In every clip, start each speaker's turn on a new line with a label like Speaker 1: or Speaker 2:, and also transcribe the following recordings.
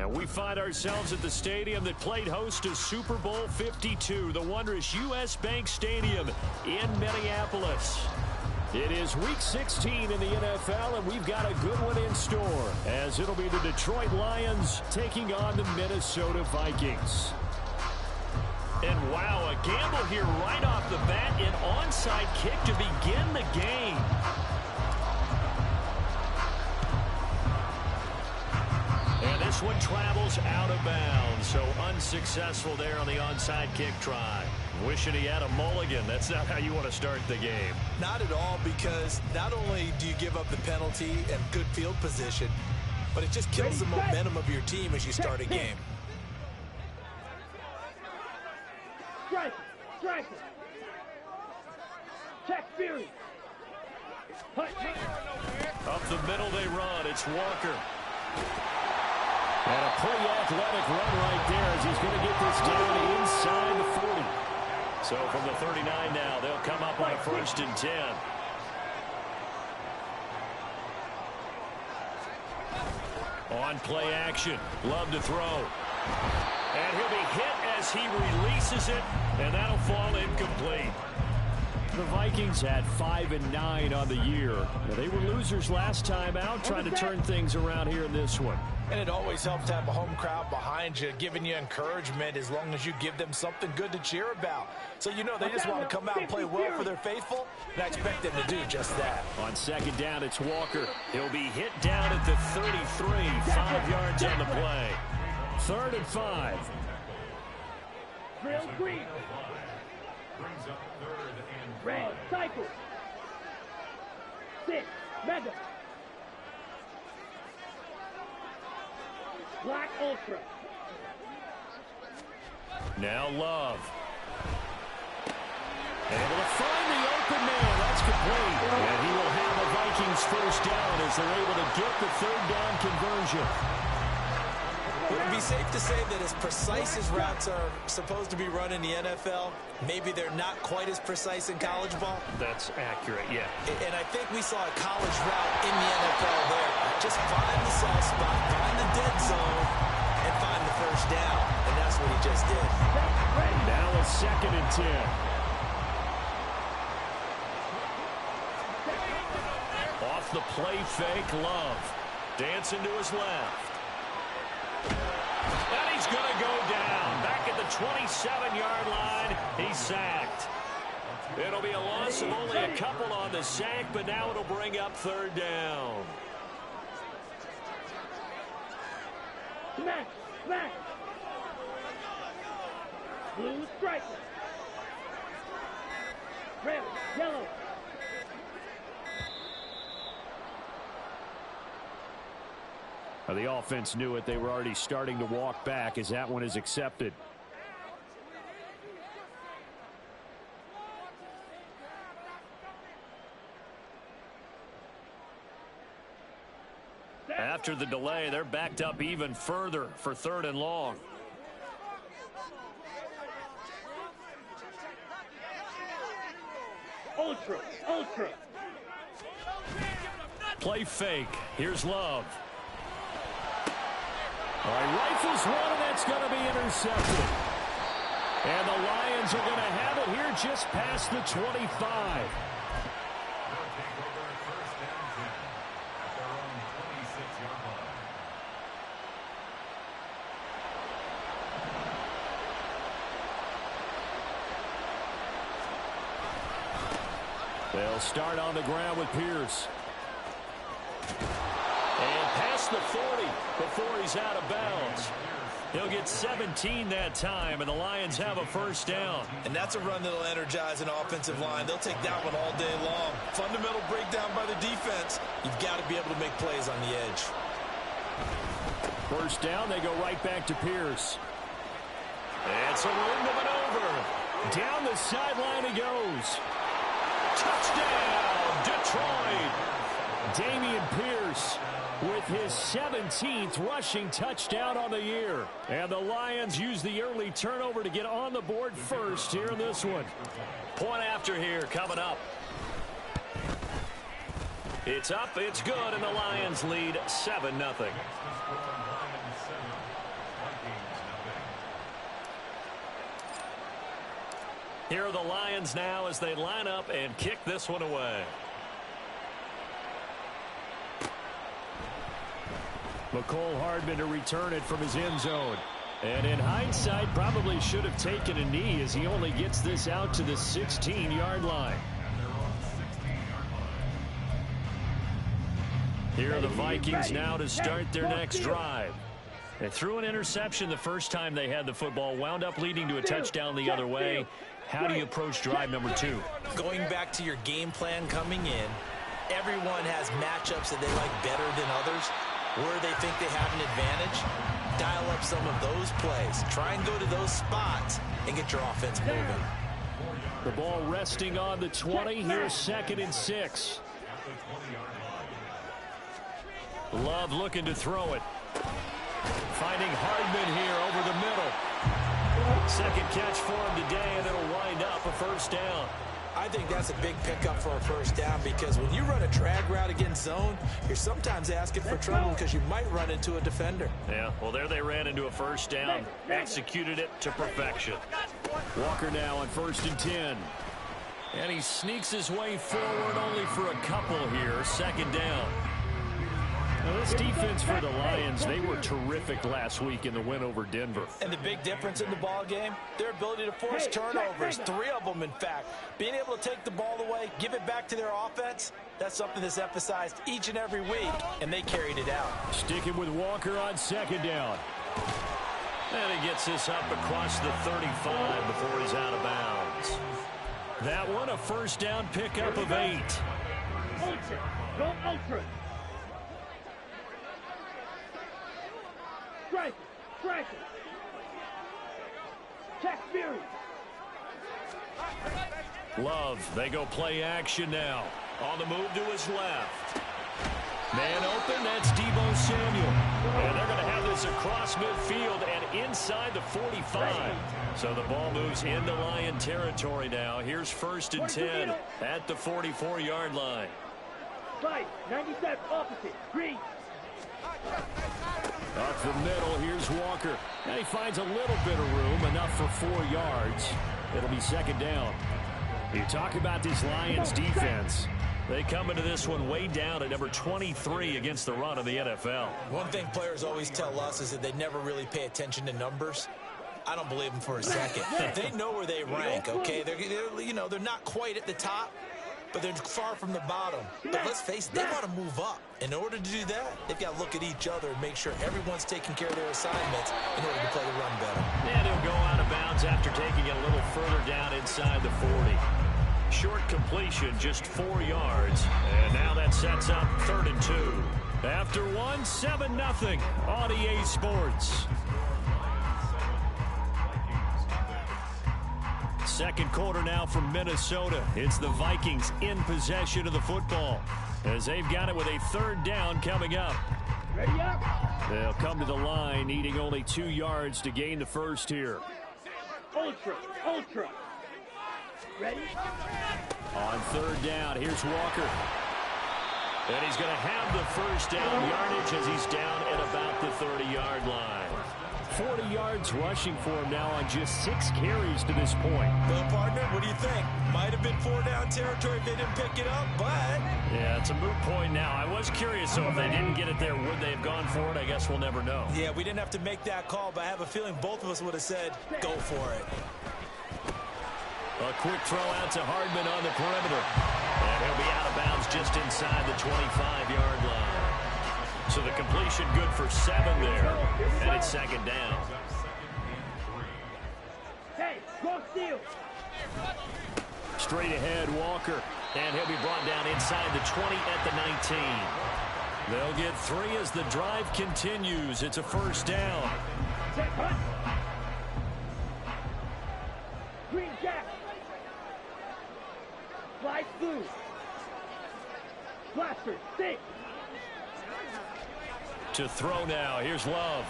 Speaker 1: And we find ourselves at the stadium that played host to Super Bowl 52, the wondrous U.S. Bank Stadium in Minneapolis. It is Week 16 in the NFL, and we've got a good one in store, as it'll be the Detroit Lions taking on the Minnesota Vikings. And wow, a gamble here right off the bat, an onside kick to begin the game. And this one travels out of bounds, so unsuccessful there on the onside kick try. Wishing he had a mulligan. That's not how you want to start the game.
Speaker 2: Not at all, because not only do you give up the penalty and good field position, but it just kills the momentum of your team as you start a game.
Speaker 3: Strike it. Check Fury.
Speaker 1: Up the middle they run. It's Walker. And a pretty athletic run right there as he's going to get this down inside the 40. So from the 39 now, they'll come up on a 1st and 10. On play action. Love to throw. And he'll be hit as he releases it, and that'll fall incomplete. The Vikings had 5-9 on the year. Now, they were losers last time out, trying to turn things around here in this one.
Speaker 2: And it always helps to have a home crowd behind you, giving you encouragement as long as you give them something good to cheer about. So you know they just want to come out and play well for their faithful, and I expect them to do just that.
Speaker 1: On 2nd down, it's Walker. He'll be hit down at the 33, 5 yards on the play. 3rd and 5.
Speaker 3: Drill green. Red, cycle. 6, mega. Black ultra.
Speaker 1: Now Love. Able to find the open man. That's complete. And he will have the Vikings 1st down as they're able to get the 3rd down conversion.
Speaker 2: Would it be safe to say that as precise as routes are supposed to be run in the NFL, maybe they're not quite as precise in college ball?
Speaker 1: That's accurate, yeah.
Speaker 2: And I think we saw a college route in the NFL there. Just find the soft spot, find the dead zone, and find the 1st down. And that's what he just did.
Speaker 1: Now a 2nd and 10. Off the play fake, Love. Dancing to his left. And he's going to go down. Back at the 27-yard line, he's sacked. It'll be a loss of only a couple on the sack, but now it'll bring up 3rd down.
Speaker 3: Smack. Blue striker. Red, yellow.
Speaker 1: The offense knew it. They were already starting to walk back as that one is accepted. After the delay, they're backed up even further for 3rd and long.
Speaker 3: Ultra.
Speaker 1: Play fake. Here's Love. All right, rifles one, and that's going to be intercepted. And the Lions are going to have it here just past the 25. They'll start on the ground with Pierce. And past the 40 before he's out of bounds. He'll get 17 that time, and the Lions have a 1st down.
Speaker 2: And that's a run that'll energize an offensive line. They'll take that one all day long. Fundamental breakdown by the defense. You've got to be able to make plays on the edge.
Speaker 1: 1st down, they go right back to Pierce. It's a wind of it over. Down the sideline he goes. Touchdown, Detroit. Dameon Pierce with his 17th rushing touchdown on the year. And the Lions use the early turnover to get on the board first here in this one. Point after here coming up. It's up, it's good, and the Lions lead 7-0. Here are the Lions now as they line up and kick this one away. McCole Hardman to return it from his end zone. And in hindsight, probably should have taken a knee as he only gets this out to the 16-yard line. Here are the Vikings now to start their next drive. They threw an interception the first time they had the football, wound up leading to a touchdown the other way. How do you approach drive number 2?
Speaker 2: Going back to your game plan coming in, everyone has matchups that they like better than others. Where they think they have an advantage, dial up some of those plays. Try and go to those spots and get your offense moving.
Speaker 1: The ball resting on the 20. Here's 2nd and 6. Love looking to throw it. Finding Hardman here over the middle. Second catch for him today, and it'll wind up a first down.
Speaker 2: I think that's a big pickup for a first down because when you run a drag route against zone, you're sometimes asking for trouble because you might run into a defender.
Speaker 1: Yeah, well, there they ran into a first down, executed it to perfection. Walker now on 1st and 10. And he sneaks his way forward only for a couple here. 2nd down. Now, this defense for the Lions, they were terrific last week in the win over Denver.
Speaker 2: And the big difference in the ball game, their ability to force turnovers, 3 of them in fact. Being able to take the ball away, give it back to their offense, that's something that's emphasized each and every week, and they carried it out.
Speaker 1: Sticking with Walker on 2nd down. And he gets this up across the 35 before he's out of bounds. That one a first down pickup of 8.
Speaker 3: Ultra. Go ultra. Strike. Strike. Check Fury.
Speaker 1: Love, they go play action now. On the move to his left. Man open, that's Deebo Samuel. And they're going to have this across midfield and inside the 45. So the ball moves into Lion territory now. Here's 1st and 10 at the 44-yard line.
Speaker 3: 97 opposite. Green.
Speaker 1: Up the middle, here's Walker. And he finds a little bit of room, enough for 4 yards. It'll be 2nd down. You talk about this Lions defense. They come into this one way down at number 23 against the run of the NFL.
Speaker 2: One thing players always tell us is that they never really pay attention to numbers. I don't believe them for a second. They know where they rank, okay? They're not quite at the top, but they're far from the bottom. But let's face it, they want to move up. In order to do that, they've got to look at each other and make sure everyone's taking care of their assignments in order to play the run better.
Speaker 1: And he'll go out of bounds after taking it a little further down inside the 40. Short completion, just 4 yards. And now that sets up 3rd and 2. After 1, 7-0 on EA Sports. Second quarter now from Minnesota. It's the Vikings in possession of the football as they've got it with a 3rd down coming up.
Speaker 3: Ready up.
Speaker 1: They'll come to the line, needing only 2 yards to gain the first here.
Speaker 3: Ultra. Ultra. Ready?
Speaker 1: On 3rd down, here's Walker. And he's going to have the first down yardage as he's down at about the 30-yard line. 40 yards rushing for him now on just 6 carries to this point.
Speaker 2: Well, partner, what do you think? Might have been 4-down territory if they didn't pick it up, but...
Speaker 1: Yeah, it's a moot point now. I was curious, so if they didn't get it there, would they have gone for it? I guess we'll never know.
Speaker 2: Yeah, we didn't have to make that call, but I have a feeling both of us would have said, go for it.
Speaker 1: A quick throw out to Hardman on the perimeter. And he'll be out of bounds just inside the 25-yard line. So the completion good for 7 there. And it's 2nd down.
Speaker 3: Hey, go steal.
Speaker 1: Straight ahead, Walker. And he'll be brought down inside the 20 at the 19. They'll get 3 as the drive continues. It's a first down.
Speaker 3: Check hunt. Green jack. Slide blue. Blaster, 6.
Speaker 1: To throw now. Here's Love.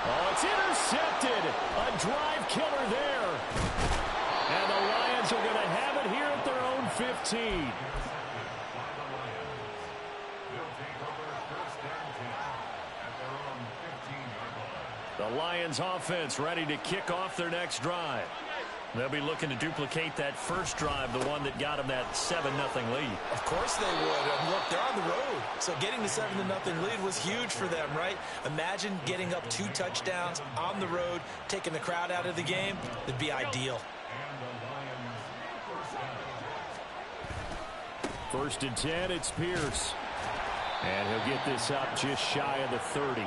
Speaker 1: Oh, it's intercepted. A drive killer there. And the Lions are going to have it here at their own 15. The Lions offense ready to kick off their next drive. They'll be looking to duplicate that first drive, the one that got them that 7-0 lead.
Speaker 2: Of course they would. And look, they're on the road. So getting the 7-0 lead was huge for them, right? Imagine getting up 2 touchdowns on the road, taking the crowd out of the game. It'd be ideal.
Speaker 1: First and 10, it's Pierce. And he'll get this up just shy of the 30.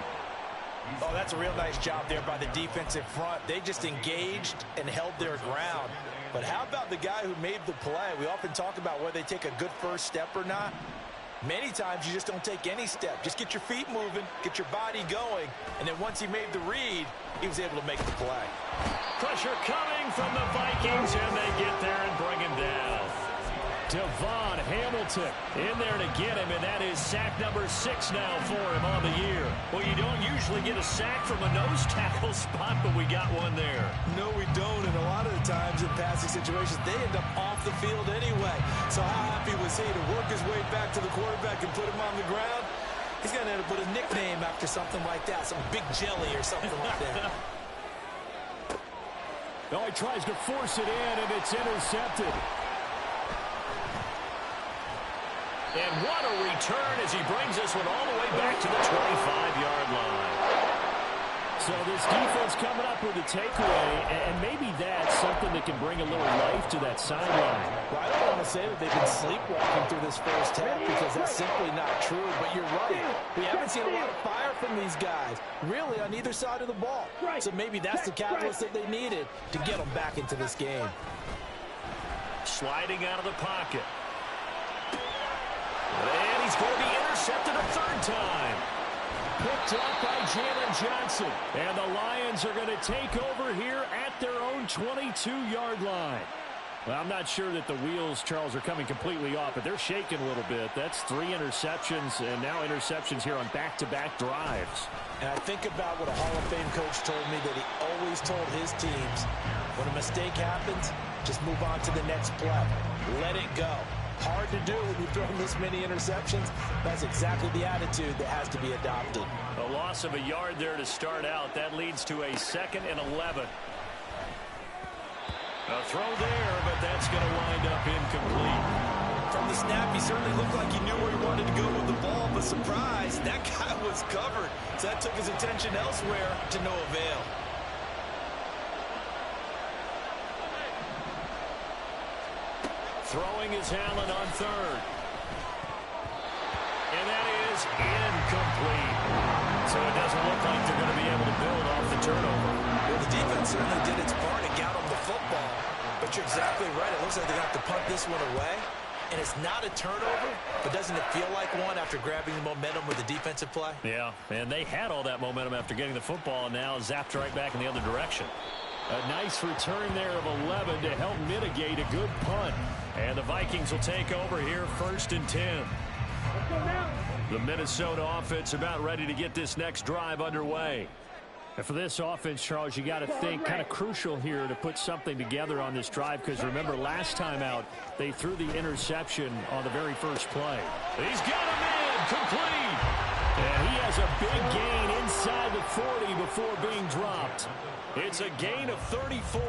Speaker 2: Oh, that's a real nice job there by the defensive front. They just engaged and held their ground. But how about the guy who made the play? We often talk about whether they take a good first step or not. Many times you just don't take any step. Just get your feet moving, get your body going, and then once he made the read, he was able to make the play.
Speaker 1: Pressure coming from the Vikings, and they get there and bring him down. Devon Hamilton in there to get him, and that is sack number 6 now for him on the year. Well, you don't usually get a sack from a nose tackle spot, but we got one there.
Speaker 2: No, we don't, and a lot of the times in passing situations, they end up off the field anyway. So how happy was he to work his way back to the quarterback and put him on the ground? He's going to end up with a nickname after something like that, some Big Jelly or something like that.
Speaker 1: Oh, he tries to force it in, and it's intercepted. And what a return as he brings this one all the way back to the 25-yard line. So this defense coming up with a takeaway, and maybe that's something that can bring a little life to that sideline.
Speaker 2: Well, I don't want to say that they've been sleepwalking through this first half because that's simply not true, but you're right. We haven't seen a lot of fire from these guys, really, on either side of the ball. So maybe that's the catalyst that they needed to get them back into this game.
Speaker 1: Sliding out of the pocket. And he's going to be intercepted a third time. Picked up by Jalen Johnson. And the Lions are going to take over here at their own 22-yard line. Well, I'm not sure that the wheels, Charles, are coming completely off, but they're shaking a little bit. That's 3 interceptions, and now interceptions here on back-to-back drives.
Speaker 2: And I think about what a Hall of Fame coach told me, that he always told his teams, when a mistake happens, just move on to the next play. Let it go. Hard to do when you've thrown this many interceptions. That's exactly the attitude that has to be adopted.
Speaker 1: A loss of a yard there to start out. That leads to a 2nd and 11. A throw there, but that's going to wind up incomplete.
Speaker 2: From the snap, he certainly looked like he knew where he wanted to go with the ball, but surprise, that guy was covered. So that took his attention elsewhere to no avail.
Speaker 1: Throwing is Allen on 3rd. And that is incomplete. So it doesn't look like they're going to be able to build off the turnover.
Speaker 2: Well, the defense certainly did its part and got him the football. But you're exactly right. It looks like they're going to have to punt this one away. And it's not a turnover, but doesn't it feel like one after grabbing the momentum with the defensive play?
Speaker 1: Yeah, and they had all that momentum after getting the football, and now zapped right back in the other direction. A nice return there of 11 to help mitigate a good punt. And the Vikings will take over here 1st and 10. The Minnesota offense about ready to get this next drive underway. And for this offense, Charles, you got to think kind of crucial here to put something together on this drive, because remember last time out they threw the interception on the very first play. He's got him in, complete. And he has a big gain inside the 40 before being dropped. It's a gain of 34.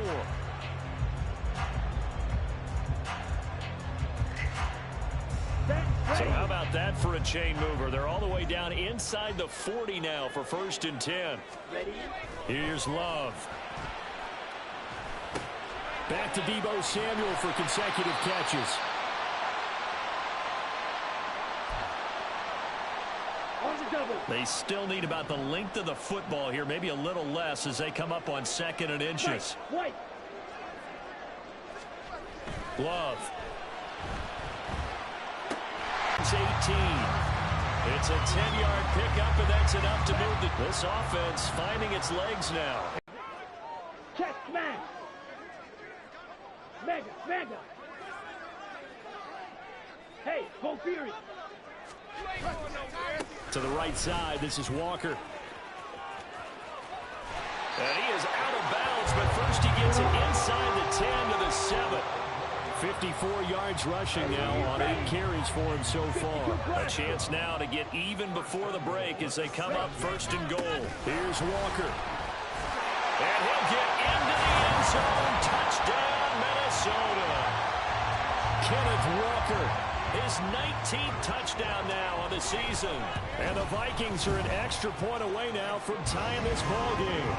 Speaker 1: So how about that for a chain mover? They're all the way down inside the 40 now for 1st and 10. Here's Love. Back to Deebo Samuel for consecutive catches. They still need about the length of the football here, maybe a little less as they come up on 2nd and inches. Love. It's 18. It's a 10-yard pickup, and that's enough to move this offense finding its legs now.
Speaker 3: Check, smash. Mega. Hey, go Fury.
Speaker 1: To the right side, this is Walker. And he is out of bounds, but first he gets it inside the 10 to the 7. 54 yards rushing now on 8 carries for him so far. A chance now to get even before the break as they come up 1st and goal. Here's Walker. zone. Touchdown, Minnesota. Kenneth Walker, his 19th touchdown now on the season. And the Vikings are an extra point away now from tying this ball game.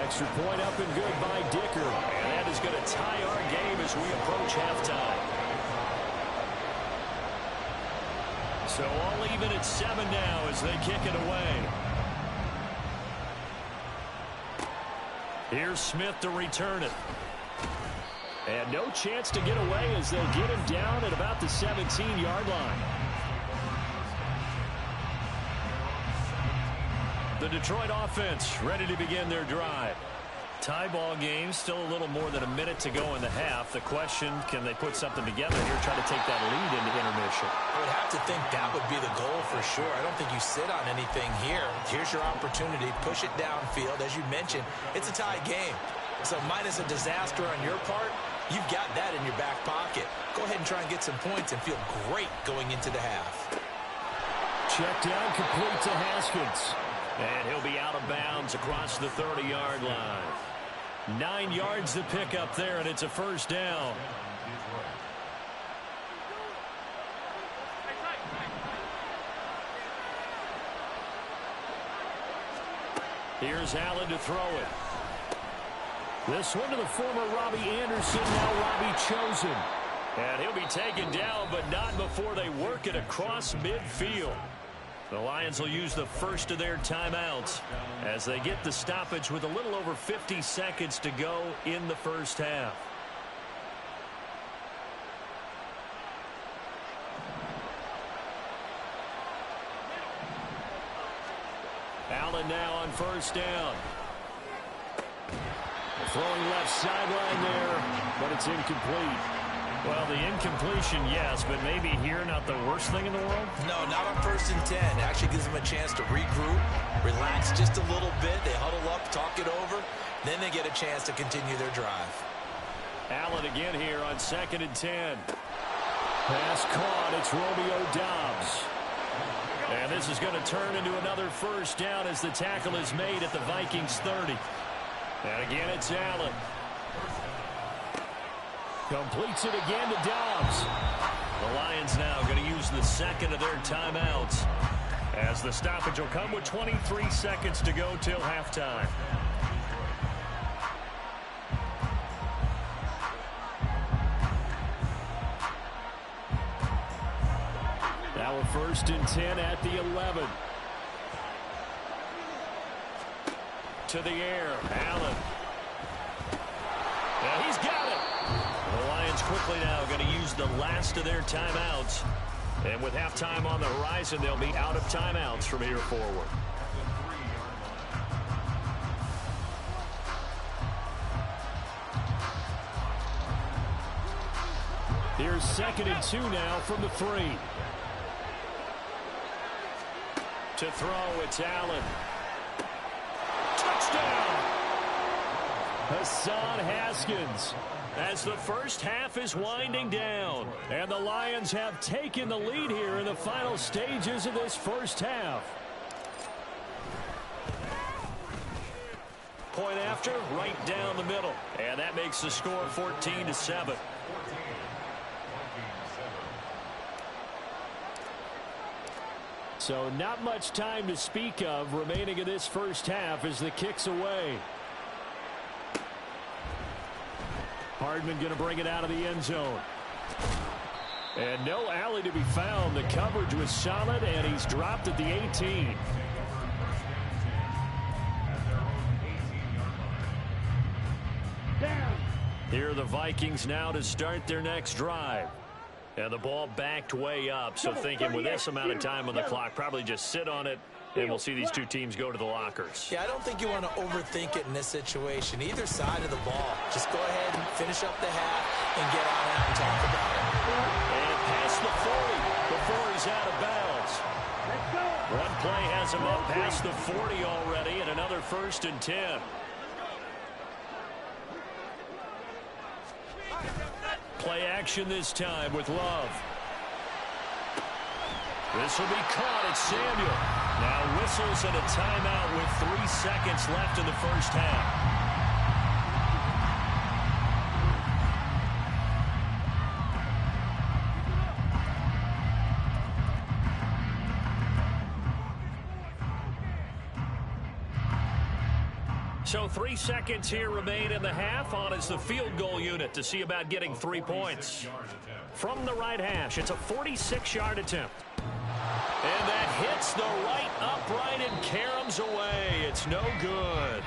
Speaker 1: Extra point up and good by Dicker. And that is going to tie our game as we approach halftime. So all even at 7 now as they kick it away. Here's Smith to return it. And no chance to get away as they'll get him down at about the 17-yard line. The Detroit offense ready to begin their drive. Tie ball game, still a little more than a minute to go in the half. The question, can they put something together here, try to take that lead into intermission?
Speaker 2: I would have to think that would be the goal for sure. I don't think you sit on anything here. Here's your opportunity. Push it downfield. As you mentioned, it's a tie game. So minus a disaster on your part, you've got that in your back pocket. Go ahead and try and get some points and feel great going into the half.
Speaker 1: Check down complete to Haskins. And he'll be out of bounds across the 30-yard line. 9 yards to pick up there, and it's a first down. Here's Allen to throw it. This one to the former Robbie Anderson, now Robbie Chosen. And he'll be taken down, but not before they work it across midfield. The Lions will use the first of their timeouts as they get the stoppage with a little over 50 seconds to go in the first half. Allen now on first down. Throwing left sideline there, but it's incomplete. Well, the incompletion, yes, but maybe here not the worst thing in the world?
Speaker 2: No, not on 1st and 10. It actually gives them a chance to regroup, relax just a little bit. They huddle up, talk it over. Then they get a chance to continue their drive.
Speaker 1: Allen again here on 2nd and 10. Pass caught. It's Romeo Doubs. And this is going to turn into another first down as the tackle is made at the Vikings 30. And again, it's Allen. Completes it again to Doubs. The Lions now going to use the second of their timeouts as the stoppage will come with 23 seconds to go till halftime. Now a 1st and 10 at the 11. To the air, Allen. And he's got it. The Lions quickly now going to use the last of their timeouts. And with halftime on the horizon, they'll be out of timeouts from here forward. Here's 2nd and 2 now from the 3. To throw, it's Allen. Touchdown! Hassan Haskins. As the first half is winding down. And the Lions have taken the lead here in the final stages of this first half. Point after, right down the middle. And that makes the score 14-7. So not much time to speak of remaining in this first half as the kick's away. Hardman going to bring it out of the end zone. And no alley to be found. The coverage was solid, and he's dropped at the 18.
Speaker 3: Down.
Speaker 1: Here are the Vikings now to start their next drive. And the ball backed way up, so thinking with this amount of time on the clock, probably just sit on it, and we'll see these two teams go to the lockers.
Speaker 2: Yeah, I don't think you want to overthink it in this situation. Either side of the ball. Just go ahead and finish up the half and get on out and talk about it.
Speaker 1: And past the 40 before he's out of bounds.
Speaker 3: Let's go.
Speaker 1: One play has him up past the 40 already, and another 1st and 10. Play action this time with Love. This will be caught at Samuel. Now whistles and a timeout with 3 seconds left in the first half. So 3 seconds here remain in the half. On is the field goal unit to see about getting 3 points. From the right hash, it's a 46-yard attempt. And that hits the right upright and caroms away. It's no good.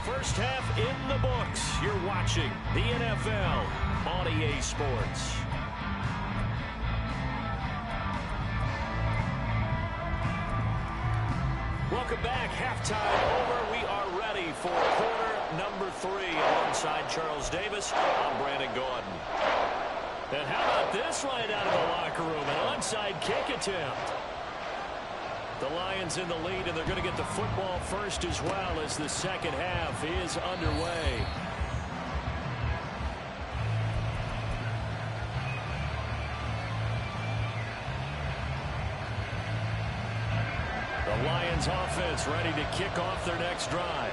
Speaker 1: First half in the books. You're watching the NFL on EA Sports. Welcome back. Halftime over. We are ready for quarter number 3. Alongside Charles Davis, I'm Brandon Gordon. And how about this right out of the locker room? An onside kick attempt. The Lions in the lead, and they're going to get the football first as well as the second half is underway. The Lions offense ready to kick off their next drive.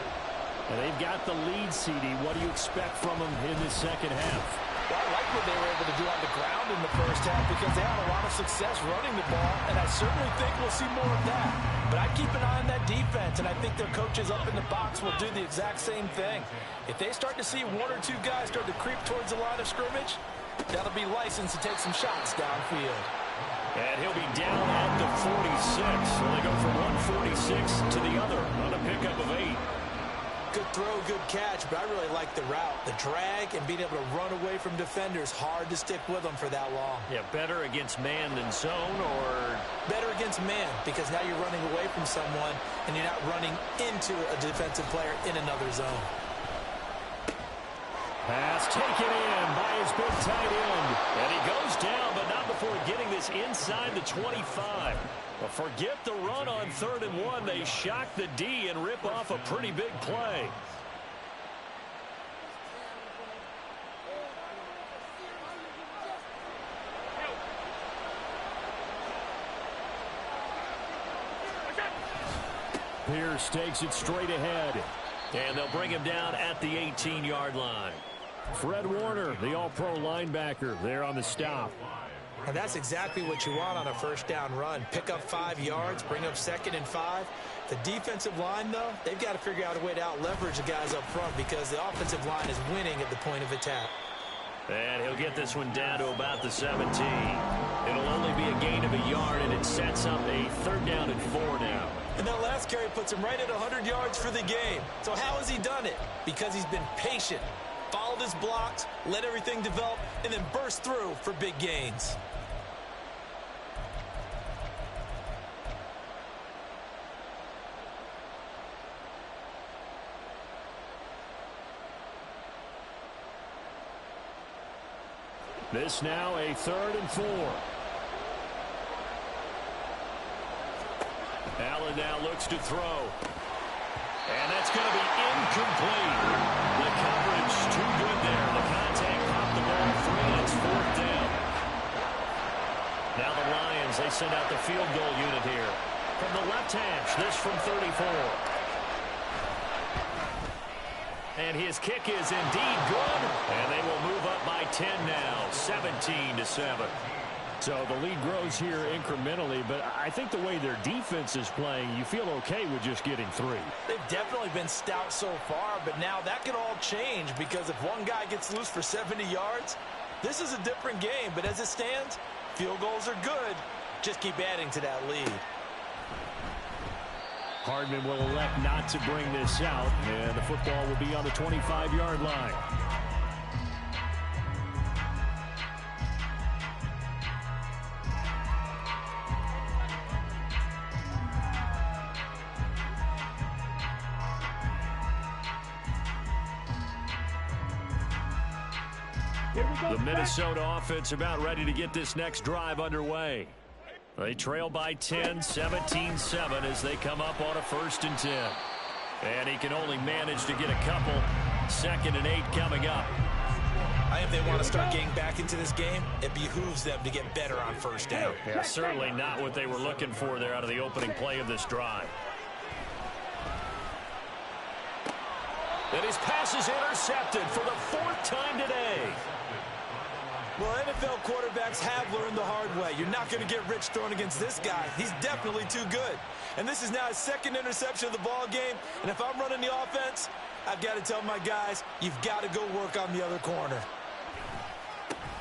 Speaker 1: And they've got the lead, CD. What do you expect from them in this second half?
Speaker 2: Well, I like what they were able to do on the ground in the first half because they had a lot of success running the ball, and I certainly think we'll see more of that. But I keep an eye on that defense, and I think their coaches up in the box will do the exact same thing. If they start to see 1 or 2 guys start to creep towards the line of scrimmage, that'll be licensed to take some shots downfield.
Speaker 1: And he'll be down at the 46. So they go from 146 to the other on a pickup of 8.
Speaker 2: Good throw, good catch, but I really like the route. The drag and being able to run away from defenders, hard to stick with them for that long.
Speaker 1: Yeah, better against man than zone, or?
Speaker 2: Better against man, because now you're running away from someone and you're not running into a defensive player in another zone.
Speaker 1: Pass taken in by his big tight end. And he goes down, but not before getting this inside the 25. Well, forget the run on 3rd and 1. They shock the D and rip off a pretty big play. Pierce takes it straight ahead. And they'll bring him down at the 18-yard line. Fred Warner, the all-pro linebacker, there on the stop.
Speaker 2: And that's exactly what you want on a first down run. Pick up 5 yards, bring up 2nd and 5. The defensive line, though, they've got to figure out a way to out-leverage the guys up front because the offensive line is winning at the point of attack.
Speaker 1: And he'll get this one down to about the 17. It'll only be a gain of a yard, and it sets up a 3rd down and 4 now.
Speaker 2: And that last carry puts him right at 100 yards for the game. So how has he done it? Because he's been patient, followed his blocks, let everything develop, and then burst through for big gains.
Speaker 1: This now a 3rd and 4. Allen now looks to throw. And that's going to be incomplete. The coverage too good there. The contact popped the ball free, and it's 4th down. Now the Lions, they send out the field goal unit here. From the left hash, this from 34. And his kick is indeed good. And they will move up by 10 now, 17-7. So the lead grows here incrementally, but I think the way their defense is playing, you feel okay with just getting 3.
Speaker 2: They've definitely been stout so far, but now that can all change because if one guy gets loose for 70 yards, this is a different game. But as it stands, field goals are good. Just keep adding to that lead.
Speaker 1: Hardman will elect not to bring this out, and the football will be on the 25-yard line. The Minnesota offense about ready to get this next drive underway. They trail by 10, 17-7 as they come up on a 1st and 10. And he can only manage to get a couple. 2nd and 8 coming up.
Speaker 2: If they want to start getting back into this game, it behooves them to get better on 1st down.
Speaker 1: Yeah, certainly not what they were looking for there out of the opening play of this drive. And his pass is intercepted for the 4th time today.
Speaker 2: Well, NFL quarterbacks have learned the hard way. You're not going to get rich throwing against this guy. He's definitely too good. And this is now his 2nd interception of the ball game. And if I'm running the offense, I've got to tell my guys, you've got to go work on the other corner.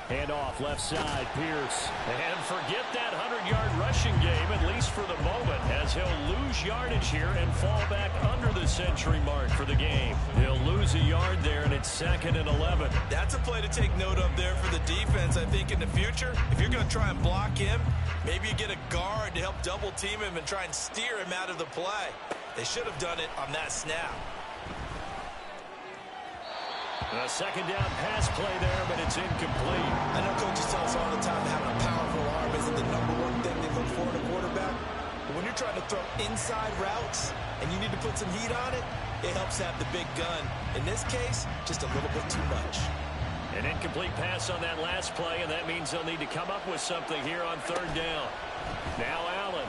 Speaker 1: Hand off left side, Pierce. And forget that 100-yard rushing game, at least for the moment, as he'll lose yardage here and fall back under the century mark for the game. He'll lose a yard there, and it's 2nd and 11.
Speaker 2: That's a play to take note of there for the defense, I think, in the future. If you're going to try and block him, maybe you get a guard to help double-team him and try and steer him out of the play. They should have done it on that snap.
Speaker 1: A second down pass play there, but it's incomplete.
Speaker 2: I know coaches tell us all the time that having a powerful arm isn't the #1 thing they look for in a quarterback. But when you're trying to throw inside routes and you need to put some heat on it, it helps have the big gun. In this case, just a little bit too much.
Speaker 1: An incomplete pass on that last play, and that means they'll need to come up with something here on 3rd down. Now Allen.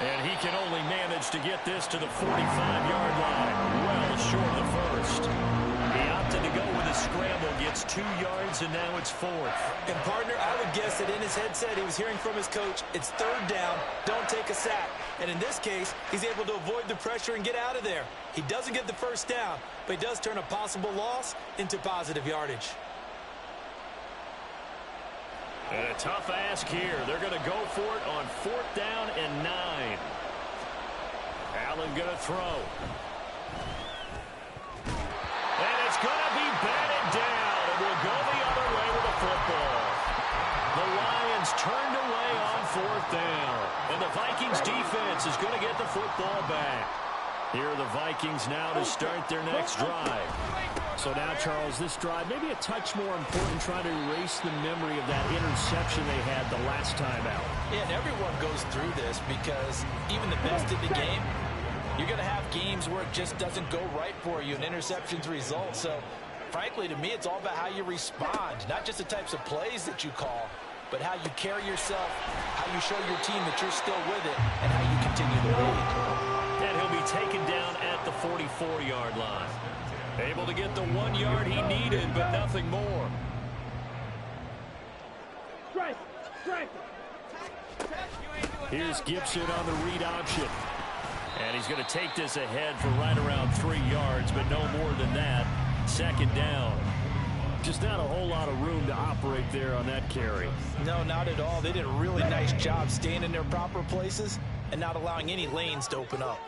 Speaker 1: And he can only manage to get this to the 45-yard line, well short of the first. He opted to go with a scramble, gets 2 yards, and now it's 4th.
Speaker 2: And, partner, I would guess that in his headset he was hearing from his coach, it's 3rd down, don't take a sack. And in this case, he's able to avoid the pressure and get out of there. He doesn't get the first down, but he does turn a possible loss into positive yardage.
Speaker 1: And a tough ask here. They're going to go for it on 4th down and 9. Allen going to throw. And it's going to be batted down. And we'll go the other way with the football. The Lions turned away on 4th down. And the Vikings defense is going to get the football back. Here are the Vikings now to start their next drive. So now, Charles, this drive maybe a touch more important, trying to erase the memory of that interception they had the last time out.
Speaker 2: Yeah, and everyone goes through this because even the best in the game, you're going to have games where it just doesn't go right for you, and interceptions result. So, frankly, to me, it's all about how you respond, not just the types of plays that you call, but how you carry yourself, how you show your team that you're still with it, and how you continue to lead.
Speaker 1: And he'll be taken down at the 44-yard line. Able to get the 1 yard he needed, but nothing more. Here's Gibson on the read option. And he's going to take this ahead for right around 3 yards, but no more than that. 2nd down. Just not a whole lot of room to operate there on that carry.
Speaker 2: No, not at all. They did a really nice job staying in their proper places and not allowing any lanes to open up.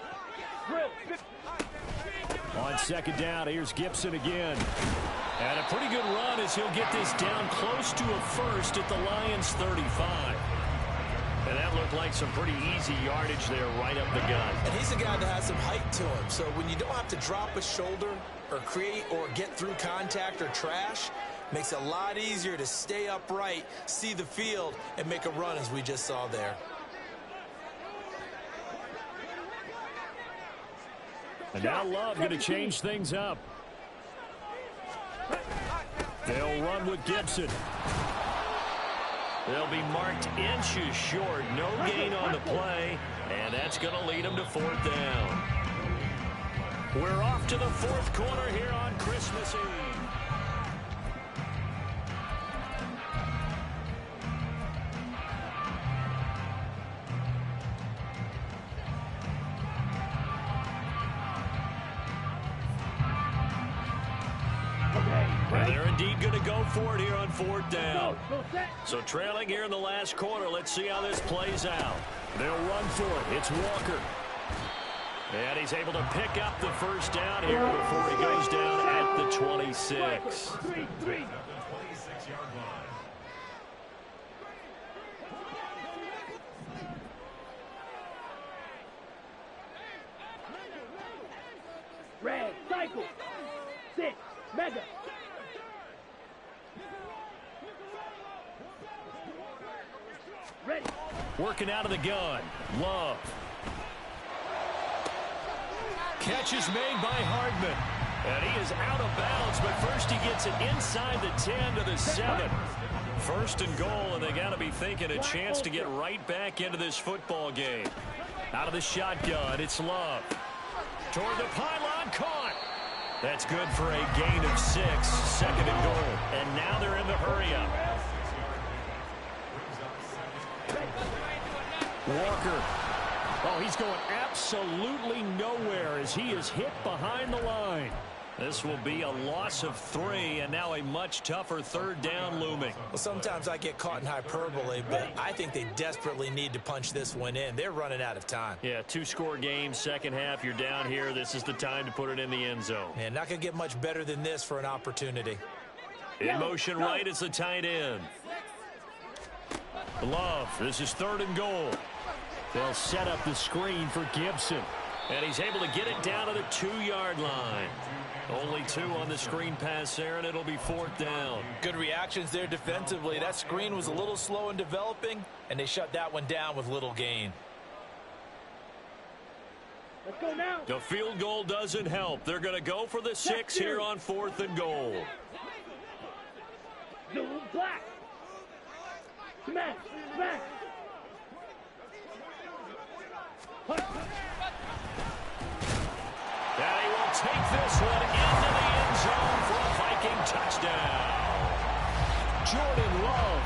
Speaker 1: On 2nd down, here's Gibson again. And a pretty good run as he'll get this down close to a first at the Lions' 35. And that looked like some pretty easy yardage there right up the gut.
Speaker 2: And he's a guy that has some height to him. So when you don't have to drop a shoulder or create or get through contact or trash, makes it a lot easier to stay upright, see the field, and make a run as we just saw there.
Speaker 1: And now Love going to change things up. They'll run with Gibson. They'll be marked inches short. No gain on the play. And that's going to lead them to 4th down. We're off to the 4th quarter here on Christmas Eve. And they're indeed going to go for it here on 4th down. So trailing here in the last quarter. Let's see how this plays out. They'll run for it. It's Walker. And he's able to pick up the first down here before he goes down at the 26.
Speaker 3: Red, cycle, 6, mega. Ready.
Speaker 1: Working out of the gun. Love. Catch is made by Hardman. And he is out of bounds, but first he gets it inside the 10 to the 7. 1st and goal, and they got to be thinking a chance to get right back into this football game. Out of the shotgun, it's Love. Toward the pylon, caught. That's good for a gain of 6. 2nd and goal. And now they're in the hurry-up. Walker. Oh, he's going absolutely nowhere as he is hit behind the line. This will be a loss of 3, and now a much tougher third down looming.
Speaker 2: Well, sometimes I get caught in hyperbole, but I think they desperately need to punch this one in. They're running out of time.
Speaker 1: Yeah, 2-score game, second half, you're down here. This is the time to put it in the end zone.
Speaker 2: Man, not going to get much better than this for an opportunity.
Speaker 1: In motion right is the tight end. Love, this is 3rd and goal. They'll set up the screen for Gibson. And he's able to get it down to the 2-yard line. Only 2 on the screen pass there, and it'll be 4th down.
Speaker 2: Good reactions there defensively. That screen was a little slow in developing, and they shut that one down with little gain.
Speaker 3: Let's go now.
Speaker 1: The field goal doesn't help. They're going to go for the 6 here on 4th and goal.
Speaker 3: Zoom black. Smash. Smash.
Speaker 1: And he will take this one into the end zone for a Viking touchdown. Jordan Love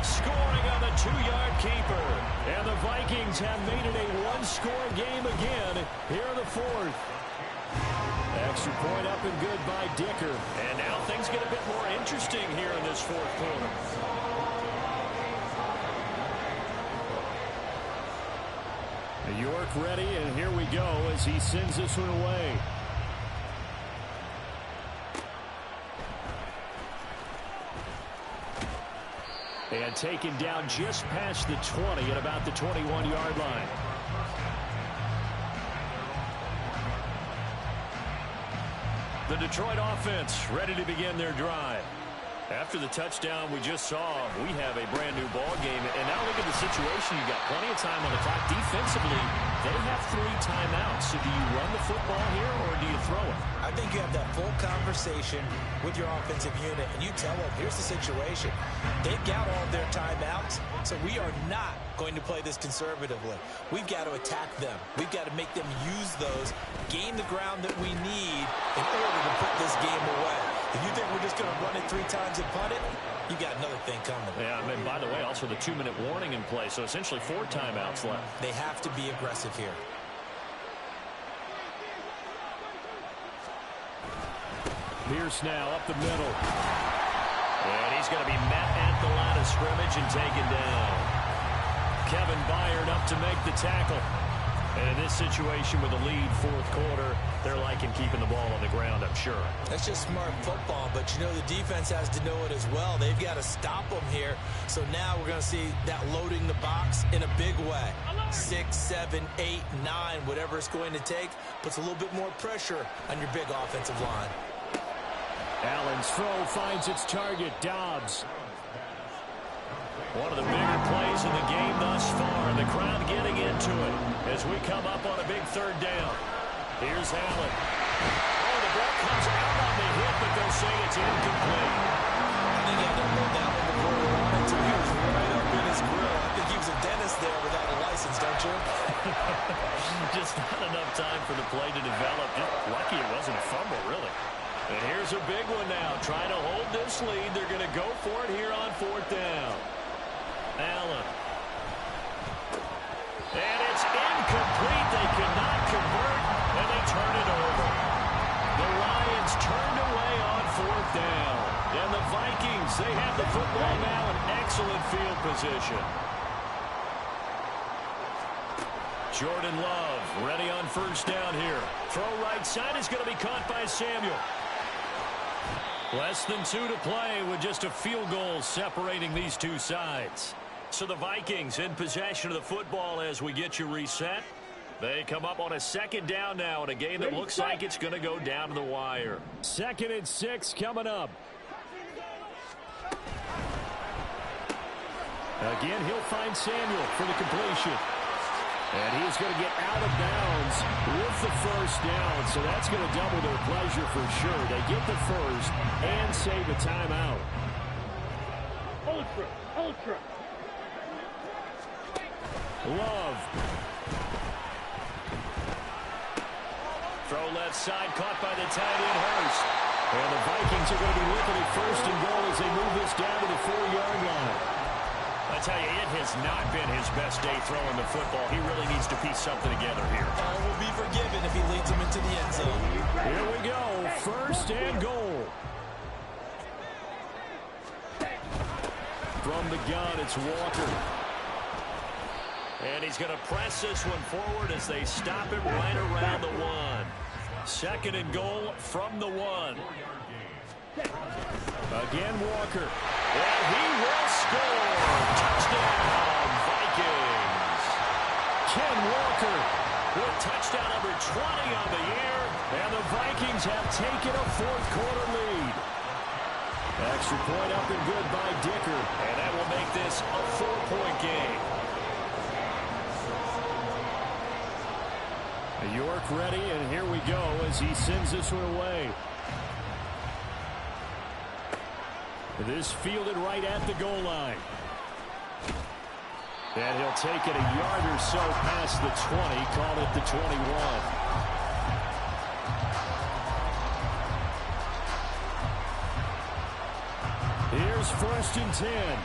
Speaker 1: scoring on the 2-yard keeper. And the Vikings have made it a 1-score game again here in the 4th. Extra point up and good by Dicker. And now things get a bit more interesting here in this 4th quarter. York ready, and here we go as he sends this one away. And taken down just past the 20 at about the 21-yard line. The Detroit offense ready to begin their drive. After the touchdown we just saw, we have a brand-new ball game. And now look at the situation. You've got plenty of time on the clock. Defensively, they have 3 timeouts. So do you run the football here, or do you throw it?
Speaker 2: I think you have that full conversation with your offensive unit, and you tell them, here's the situation. They've got all of their timeouts, so we are not going to play this conservatively. We've got to attack them. We've got to make them use those, gain the ground that we need in order to put this game away. If you think we're just going to run it 3 times and punt it, you got another thing coming.
Speaker 1: Yeah, and by the way, also the 2-minute warning in play, so essentially 4 timeouts left.
Speaker 2: They have to be aggressive here.
Speaker 1: Pierce now up the middle. And he's going to be met at the line of scrimmage and taken down. Kevin Byard up to make the tackle. And in this situation with a lead 4th quarter, they're liking keeping the ball on the ground, I'm sure.
Speaker 2: That's just smart football, but you know the defense has to know it as well. They've got to stop them here. So now we're going to see that loading the box in a big way. 6, 7, 8, 9, whatever it's going to take, puts a little bit more pressure on your big offensive line.
Speaker 1: Allen's throw finds its target, Dobbs. One of the bigger plays in the game thus far, and the crowd getting into it as we come up on a big 3rd down. Here's Allen. Oh, the ball comes out on the hit, but they'll say it's incomplete.
Speaker 2: I think he had to hold that one before he wanted to. He was right up in his grill. I think he was a dentist there without a license, don't you?
Speaker 1: Just not enough time for the play to develop. Just lucky it wasn't a fumble, really. And here's a big one now. Trying to hold this lead. They're going to go for it here on 4th down. Allen. And it's incomplete. They could not convert, and they turn it over. The Lions turned away on 4th down. And the Vikings, they have the football now in excellent field position. Jordan Love ready on 1st down here. Throw right side is going to be caught by Samuel. Less than 2 to play with just a field goal separating these 2 sides. So the Vikings in possession of the football as we get you reset. They come up on a 2nd down now in a game that looks like it's going to go down to the wire. 2nd and 6 coming up. Again, he'll find Samuel for the completion. And he's going to get out of bounds with the 1st down, so that's going to double their pleasure for sure. They get the 1st and save a timeout.
Speaker 3: Ultra.
Speaker 1: Love. Throw left side, caught by the tight end, Hurst. And the Vikings are going to be looking at 1st and goal as they move this down to the 4-yard line. I tell you, it has not been his best day throwing the football. He really needs to piece something together here.
Speaker 2: All will be forgiven if he leads them into the end zone.
Speaker 1: Here we go. First and goal. From the gun, it's Walker. And he's going to press this one forward as they stop him right around the 1. Second and goal from the 1. Again, Walker. And he will score. Touchdown, Vikings. Ken Walker with touchdown number 20 on the year. And the Vikings have taken a fourth-quarter lead. Extra point up and good by Dicker. And that will make this a 4-point game. York ready, and here we go as he sends this one away. This fielded right at the goal line. And he'll take it a yard or so past the 20, call it the 21. Here's first and 10.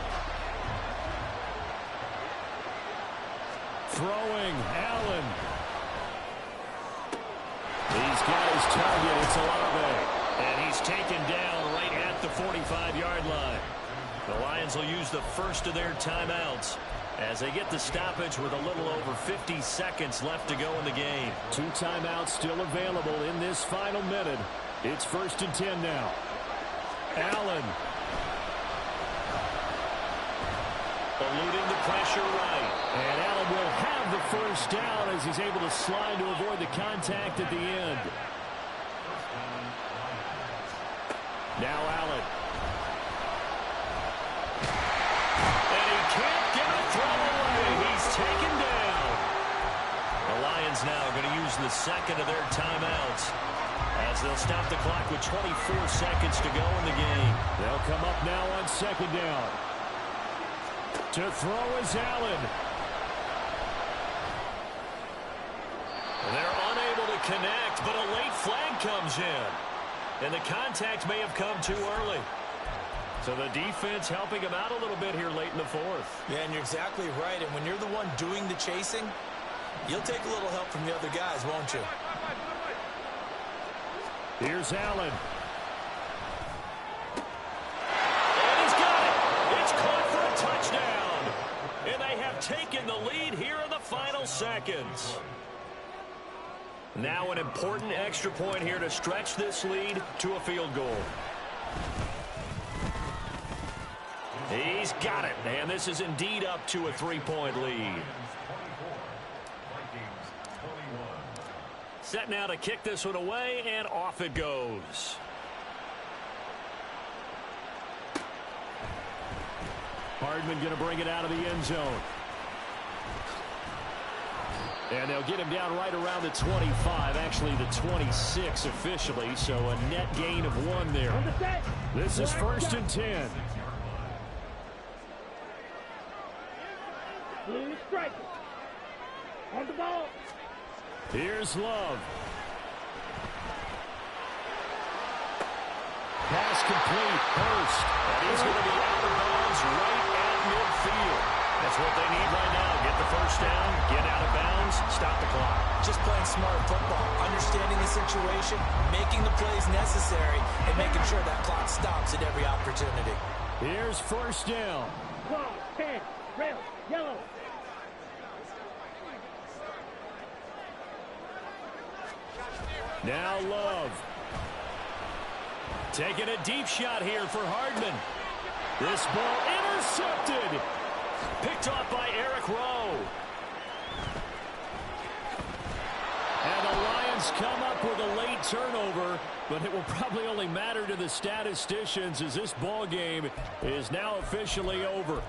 Speaker 1: Throwing, Allen. He's got his target. It's Olave. And he's taken down right at the 45-yard line. The Lions will use the first of their timeouts as they get the stoppage with a little over 50 seconds left to go in the game. 2 timeouts still available in this final minute. It's first and 10 now. Allen. Eluding the pressure right. And Allen will have the first down as he's able to slide to avoid the contact at the end. Now Allen. And he can't get a throw away. He's taken down. The Lions now going to use the second of their timeouts as they'll stop the clock with 24 seconds to go in the game. They'll come up now on second down. To throw is Allen. They're unable to connect, but a late flag comes in. And the contact may have come too early. So the defense helping him out a little bit here late in the fourth.
Speaker 2: Yeah, and you're exactly right. And when you're the one doing the chasing, you'll take a little help from the other guys, won't you?
Speaker 1: Here's Allen. And he's got it. It's caught for a touchdown. And they have taken the lead here in the final seconds. Now an important extra point here to stretch this lead to a field goal. He's got it, and this is indeed up to a 3-point lead. Set now to kick this one away, and off it goes. Hardman going to bring it out of the end zone. And they'll get him down right around the 25, actually the 26 officially, so a net gain of 1 there. This is first and 10.
Speaker 3: Blue striker. On the ball.
Speaker 1: Here's Love. Pass complete. Hurst. And he's going to be out of bounds right at midfield. That's what they need right now. Get the first down, get out of bounds, stop the clock.
Speaker 2: Just playing smart football, understanding the situation, making the plays necessary, and making sure that clock stops at every opportunity.
Speaker 1: Here's first down.
Speaker 3: Claw, 10, red, yellow.
Speaker 1: Now Love. Taking a deep shot here for Hardman. This ball intercepted. Picked off by Eric Rowe. And the Lions come up with a late turnover, but it will probably only matter to the statisticians as this ball game is now officially over.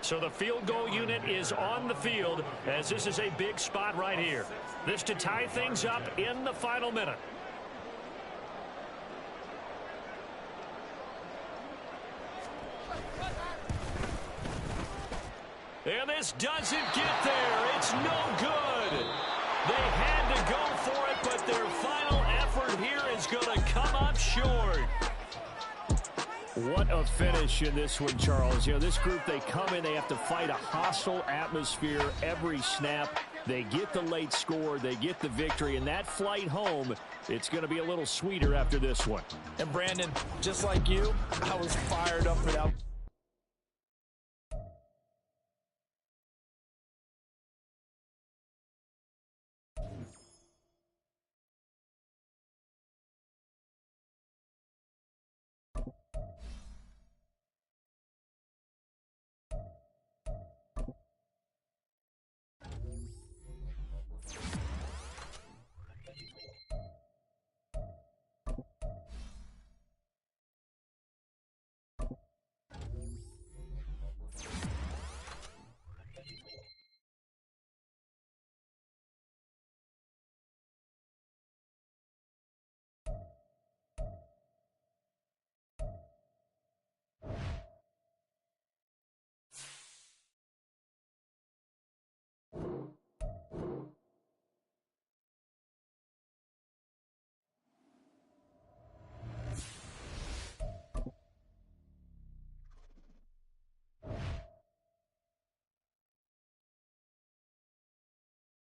Speaker 1: So the field goal unit is on the field as this is a big spot right here. This to tie things up in the final minute. And this doesn't get there. It's no good. They had to go for it, but their final effort here is going to come up short. What a finish in this one, Charles. You know, this group, they come in, they have to fight a hostile atmosphere every snap. They get the late score, they get the victory, and that flight home, it's going to be a little sweeter after this one.
Speaker 2: And Brandon, just like you, I was fired up for that.